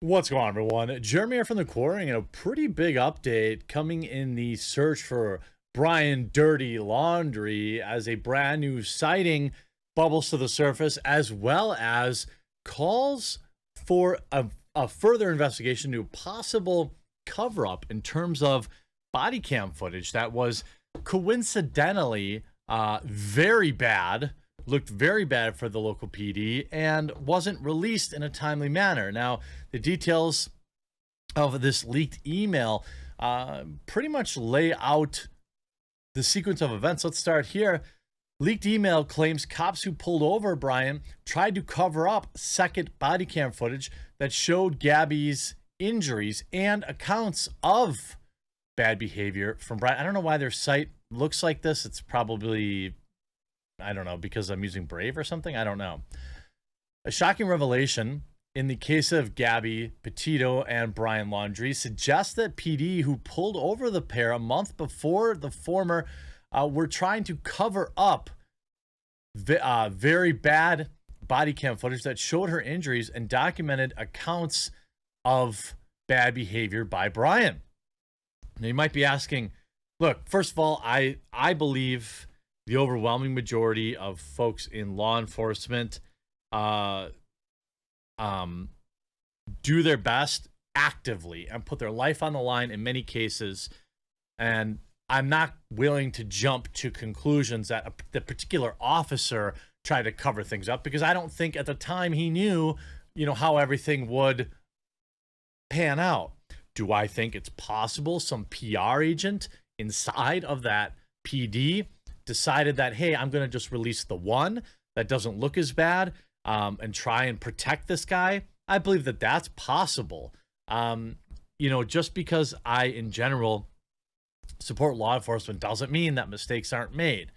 What's going on, everyone? Jeremy here from the Quarry, and a pretty big update coming in the search for Brian Dirty Laundrie as a brand new sighting bubbles to the surface, as well as calls for a further investigation into possible cover up in terms of body cam footage that was coincidentally very bad. Looked very bad for the local PD and wasn't released in a timely manner. Now, the details of this leaked email pretty much lay out the sequence of events. Let's start here. Leaked email claims cops who pulled over Brian tried to cover up second body cam footage that showed Gabby's injuries and accounts of bad behavior from Brian. I don't know why their site looks like this. It's probably, I don't know, because I'm using Brave or something. I don't know. A shocking revelation in the case of Gabby, Petito, and Brian Laundrie suggests that PD, who pulled over the pair a month before the former, were trying to cover up very bad body cam footage that showed her injuries and documented accounts of bad behavior by Brian. Now, you might be asking, look, first of all, I believe the overwhelming majority of folks in law enforcement do their best actively and put their life on the line in many cases. And I'm not willing to jump to conclusions that the particular officer tried to cover things up, because I don't think at the time he knew, how everything would pan out. Do I think it's possible some PR agent inside of that PD decided that, hey, I'm going to just release the one that doesn't look as bad and try and protect this guy? I believe that that's possible. Just because I, in general, support law enforcement doesn't mean that mistakes aren't made.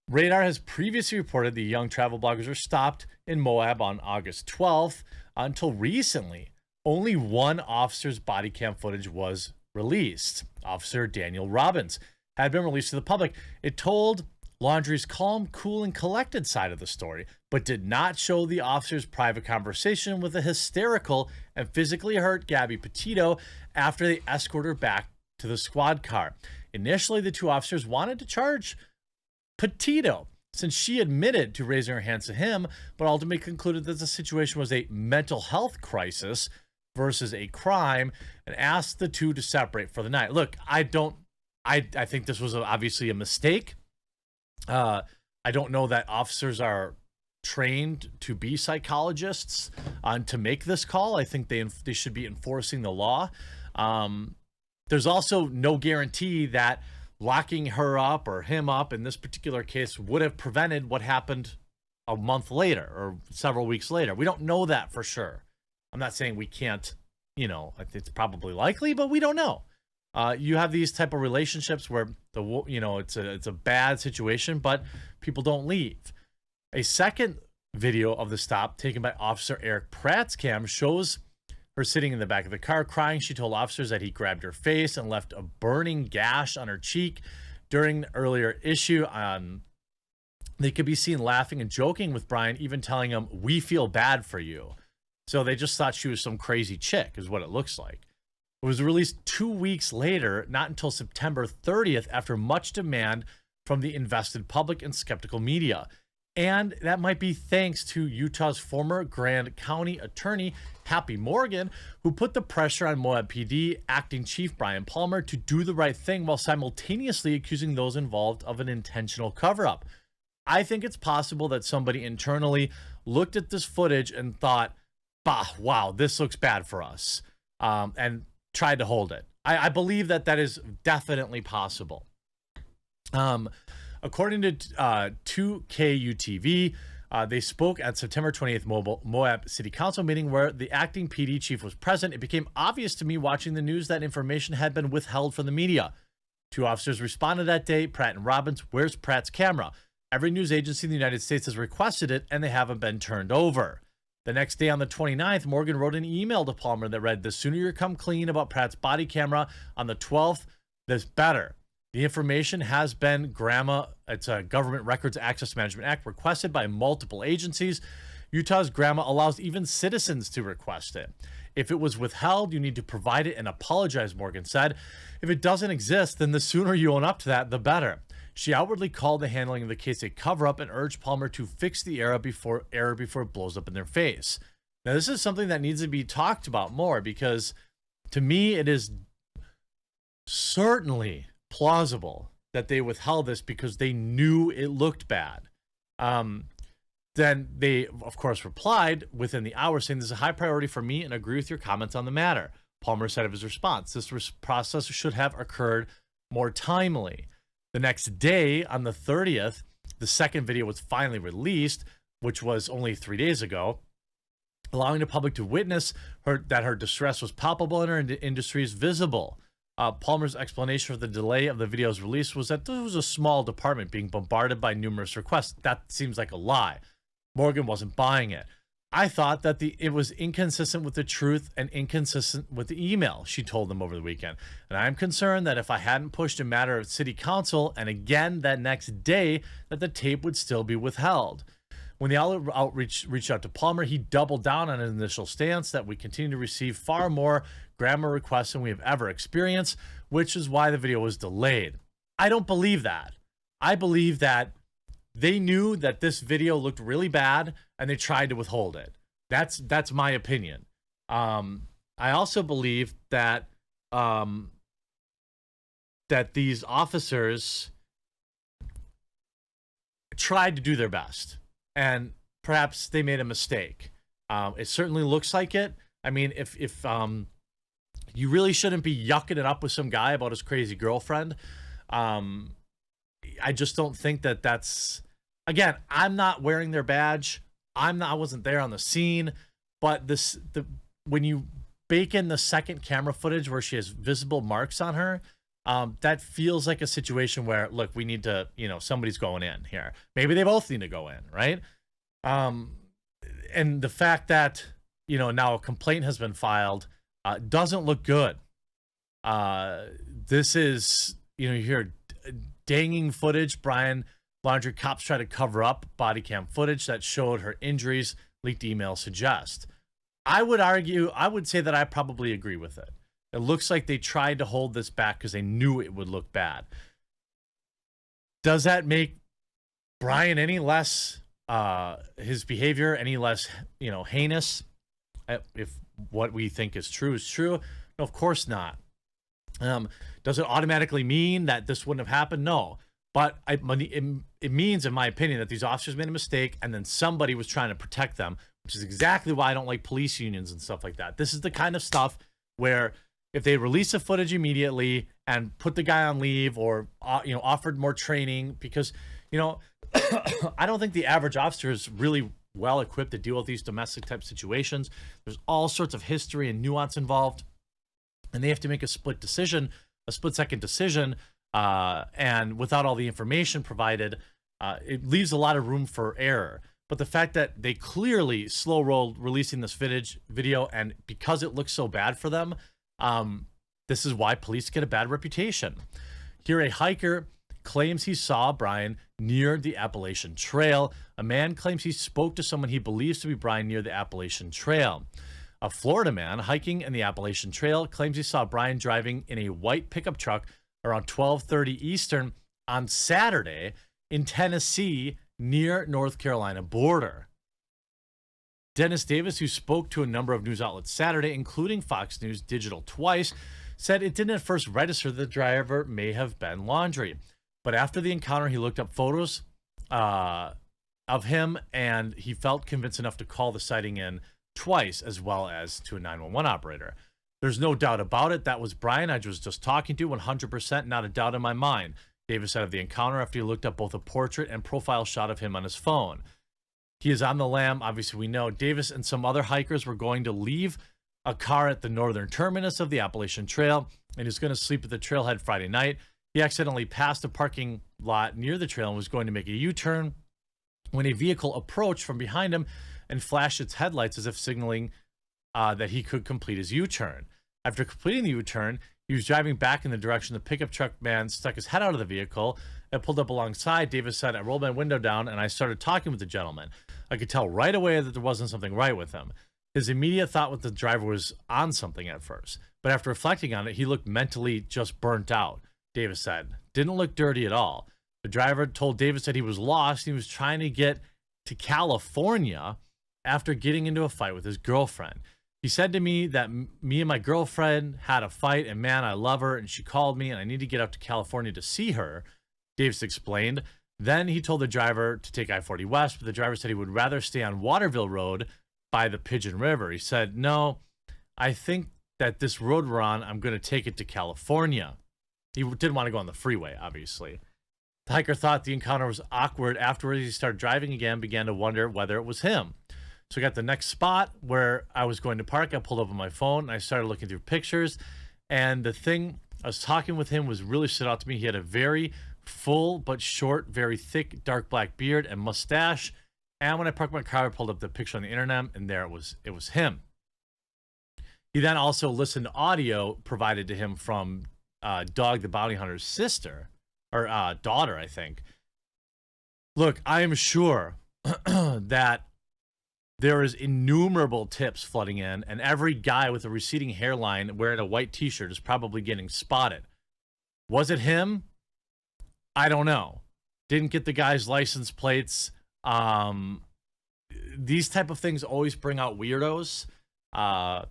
Radar has previously reported the young travel bloggers were stopped in Moab on August 12th. Until recently, only one officer's body cam footage was released. Officer Daniel Robbins had been released to the public. It told Laundrie's calm, cool, and collected side of the story, but did not show the officer's private conversation with a hysterical and physically hurt Gabby Petito after they escorted her back to the squad car. Initially, the two officers wanted to charge Petito, since she admitted to raising her hands to him, but ultimately concluded that the situation was a mental health crisis versus a crime, and asked the two to separate for the night. Look, I think this was obviously a mistake. I don't know that officers are trained to be psychologists to make this call. I think they should be enforcing the law. There's also no guarantee that locking her up or him up in this particular case would have prevented what happened a month later or several weeks later. We don't know that for sure. I'm not saying we can't, it's probably likely, but we don't know. You have these type of relationships where it's a bad situation, but people don't leave. A second video of the stop taken by Officer Eric Pratt's cam shows her sitting in the back of the car crying. She told officers that he grabbed her face and left a burning gash on her cheek during the earlier issue. They could be seen laughing and joking with Brian, even telling him, "We feel bad for you." So they just thought she was some crazy chick, is what it looks like. It was released 2 weeks later, not until September 30th, after much demand from the invested public and skeptical media. And that might be thanks to Utah's former Grand County Attorney, Happy Morgan, who put the pressure on Moab PD Acting Chief Brian Palmer to do the right thing while simultaneously accusing those involved of an intentional cover-up. I think it's possible that somebody internally looked at this footage and thought, wow, this looks bad for us, and tried to hold it. I believe that is definitely possible. According to 2KUTV, they spoke at September 28th Moab City Council meeting where the acting PD chief was present. It became obvious to me watching the news that information had been withheld from the media. Two officers responded that day, Pratt and Robbins. Where's Pratt's camera? Every news agency in the United States has requested it, and they haven't been turned over. The next day on the 29th, Morgan wrote an email to Palmer that read, "The sooner you come clean about Pratt's body camera on the 12th, the better. The information has been it's a Government Records Access Management Act requested by multiple agencies. Utah's GRAMA allows even citizens to request it. If it was withheld, you need to provide it and apologize, Morgan said. If it doesn't exist, then the sooner you own up to that, the better. She outwardly called the handling of the case a cover-up and urged Palmer to fix the error before it blows up in their face. Now, this is something that needs to be talked about more, because to me, it is certainly plausible that they withheld this because they knew it looked bad. Then they, of course, replied within the hour saying, "This is a high priority for me and agree with your comments on the matter." Palmer said of his response, "This process should have occurred more timely." The next day, on the 30th, the second video was finally released, which was only 3 days ago, allowing the public to witness that her distress was palpable and her industry is visible. Palmer's explanation for the delay of the video's release was that this was a small department being bombarded by numerous requests. That seems like a lie. Morgan wasn't buying it. "I thought that it was inconsistent with the truth and inconsistent with the email," she told them over the weekend. "And I'm concerned that if I hadn't pushed a matter of city council and again that next day, that the tape would still be withheld." When the outreach reached out to Palmer, he doubled down on his initial stance that we continue to receive far more grammar requests than we have ever experienced, which is why the video was delayed. I don't believe that. I believe that they knew that this video looked really bad and they tried to withhold it. That's my opinion. I also believe that that these officers tried to do their best, and perhaps they made a mistake. It certainly looks like it. I mean, if you really shouldn't be yucking it up with some guy about his crazy girlfriend. I just don't think that that's, again, I'm not wearing their badge. I wasn't there on the scene, but when you bake in the second camera footage where she has visible marks on her, that feels like a situation where, look, we need to, somebody's going in here. Maybe they both need to go in, right? And the fact that, now a complaint has been filed, doesn't look good. This is, you hear danging footage. Laundrie cops try to cover up body cam footage that showed her injuries, leaked emails suggest. I would say that I probably agree with it. It looks like they tried to hold this back because they knew it would look bad. Does that make Brian any less, his behavior any less, heinous? If what we think is true is true? No, of course not. Does it automatically mean that this wouldn't have happened? No. But it means, in my opinion, that these officers made a mistake and then somebody was trying to protect them, which is exactly why I don't like police unions and stuff like that. This is the kind of stuff where if they release the footage immediately and put the guy on leave or, offered more training, because, I don't think the average officer is really well equipped to deal with these domestic type situations. There's all sorts of history and nuance involved, and they have to make a split second decision. And without all the information provided, it leaves a lot of room for error. But the fact that they clearly slow rolled releasing this video, and because it looks so bad for them, this is why police get a bad reputation. Here, a hiker claims he saw Brian near the Appalachian Trail. A man claims he spoke to someone he believes to be Brian near the Appalachian Trail. A Florida man hiking in the Appalachian Trail claims he saw Brian driving in a white pickup truck around 12:30 Eastern on Saturday in Tennessee near North Carolina border. Dennis Davis, who spoke to a number of news outlets Saturday, including Fox News Digital twice, said it didn't at first register the driver may have been Laundrie. But after the encounter, he looked up photos of him, and he felt convinced enough to call the sighting in twice, as well as to a 911 operator. There's no doubt about it. That was Brian I was just talking to, 100%, not a doubt in my mind. Davis said of the encounter after he looked up both a portrait and profile shot of him on his phone. He is on the lam. Obviously, we know Davis and some other hikers were going to leave a car at the northern terminus of the Appalachian Trail, and he was going to sleep at the trailhead Friday night. He accidentally passed a parking lot near the trail and was going to make a U-turn when a vehicle approached from behind him and flashed its headlights as if signaling that he could complete his U-turn. After completing the U-turn, he was driving back in the direction the pickup truck man stuck his head out of the vehicle and pulled up alongside. Davis said, "I rolled my window down and I started talking with the gentleman. I could tell right away that there wasn't something right with him. His immediate thought was the driver was on something at first, but after reflecting on it, he looked mentally just burnt out, Davis said. Didn't look dirty at all. The driver told Davis that he was lost. He was trying to get to California after getting into a fight with his girlfriend. He said to me that me and my girlfriend had a fight, and man, I love her, and she called me, and I need to get up to California to see her, Davis explained. Then he told the driver to take I-40 West, but the driver said he would rather stay on Waterville Road by the Pigeon River. He said, no, I think that this road we're on, I'm going to take it to California. He didn't want to go on the freeway, obviously. The hiker thought the encounter was awkward. Afterwards, he started driving again, began to wonder whether it was him. So I got the next spot where I was going to park. I pulled up on my phone, and I started looking through pictures. And the thing, I was talking with him was really stood out to me. He had a very full but short, very thick, dark black beard and mustache. And when I parked my car, I pulled up the picture on the internet, and there it was him. He then also listened to audio provided to him from Dog the Bounty Hunter's sister, or daughter, I think. Look, I am sure that there is innumerable tips flooding in, and every guy with a receding hairline wearing a white t-shirt is probably getting spotted. Was it him? I don't know. Didn't get the guy's license plates. These type of things always bring out weirdos. And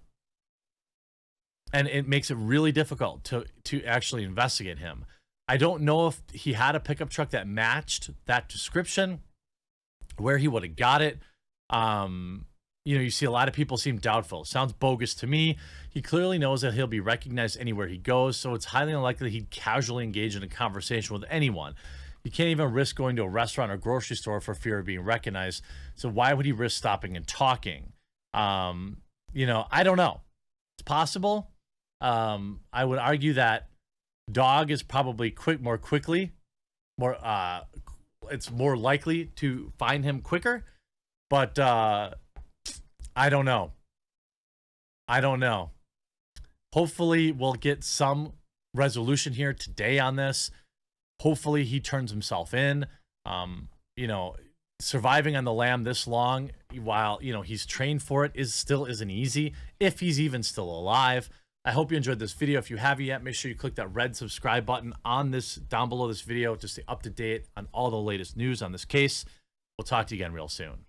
it makes it really difficult to actually investigate him. I don't know if he had a pickup truck that matched that description, where he would have got it. You see a lot of people seem doubtful. Sounds bogus to me. He clearly knows that he'll be recognized anywhere he goes, so it's highly unlikely he'd casually engage in a conversation with anyone. He can't even risk going to a restaurant or grocery store for fear of being recognized, so why would he risk stopping and talking? I don't know. It's possible. I would argue that Dog is probably it's more likely to find him quicker. But I don't know. Hopefully we'll get some resolution here today on this. Hopefully he turns himself in. Surviving on the lam this long while, he's trained for it isn't easy, if he's even still alive. I hope you enjoyed this video. If you haven't yet, make sure you click that red subscribe button down below this video to stay up to date on all the latest news on this case. We'll talk to you again real soon.